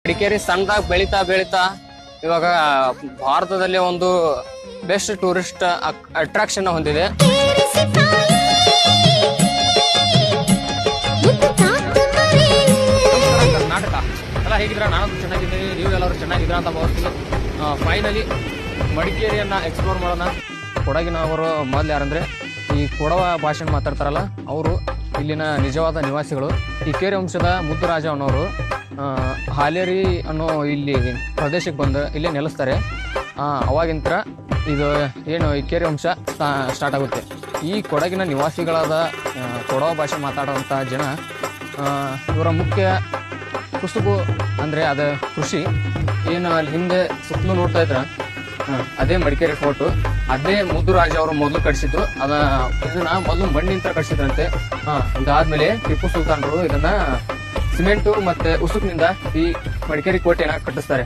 ಮಡಿಕೇರಿ ಸಣ್ಣದಾಗಿ ಬೆಳೀತಾ ಬೆಳೀತಾ ಇವಾಗ ಭಾರತದಲ್ಲಿ ಒಂದು ಬೆಸ್ಟ್ ಟೂರಿಸ್ಟ್ ಅಟ್ರಾಕ್ಷನ್ ಹೊಂದಿದೆ. ಕರ್ನಾಟಕ ಎಲ್ಲ ಹೇಗಿದ್ರ? ನಾನು ಚೆನ್ನಾಗಿದ್ದೀನಿ, ನೀವು ಎಲ್ಲರೂ ಚೆನ್ನಾಗಿದ್ರ ಅಂತ ಭಾವಿಸ್ತೀನಿ. ಫೈನಲಿ ಮಡಿಕೇರಿಯನ್ನ ಎಕ್ಸ್ಪ್ಲೋರ್ ಮಾಡೋಣ. ಕೊಡಗಿನವರು ಮೊದಲು ಯಾರಂದ್ರೆ ಈ ಕೊಡವ ಭಾಷೆ ಮಾತಾಡ್ತಾರಲ್ಲ, ಅವರು ಇಲ್ಲಿನ ನಿಜವಾದ ನಿವಾಸಿಗಳು. ಈ ಕೇರಿ ವಂಶದ ಮುದ್ದುರಾಜ ಅನ್ನೋರು ಹಾಲೇರಿ ಅನ್ನೋ ಇಲ್ಲಿ ಪ್ರದೇಶಕ್ಕೆ ಬಂದು ಇಲ್ಲೇ ನೆಲೆಸ್ತಾರೆ. ಅವಾಗಿಂತ ಇದು ಏನು ಈ ಕೇರಿ ವಂಶ ಸ್ಟಾರ್ಟ್ ಆಗುತ್ತೆ. ಈ ಕೊಡಗಿನ ನಿವಾಸಿಗಳಾದ ಕೊಡವ ಭಾಷೆ ಮಾತಾಡುವಂಥ ಜನ ಇವರ ಮುಖ್ಯ ಕುಸುಬು ಅಂದರೆ ಅದು ಕೃಷಿ. ಏನು ಅಲ್ಲಿ ಹಿಂದೆ ಸುತ್ತಲೂ ನೋಡ್ತಾ ಇದ್ರ ಅದೇ ಮಡಿಕೇರಿ ಫೋರ್ಟು. ಅದೇ ಮುದ್ದುರಾಜ ಅವರು ಮೊದಲು ಕಟ್ಸಿದ್ರು. ಇದನ್ನ ಮೊದಲು ಮಣ್ಣಿಂದ ಕಟ್ಸಿದ್ರಂತೆ. ಇದಾದ್ಮೇಲೆ ಟಿಪ್ಪು ಸುಲ್ತಾನರು ಇದನ್ನ ಸಿಮೆಂಟು ಮತ್ತೆ ಉಸುಕಿನಿಂದ ಈ ಮಡಿಕೇರಿ ಕೋಟೆನ ಕಟ್ಟಿಸ್ತಾರೆ.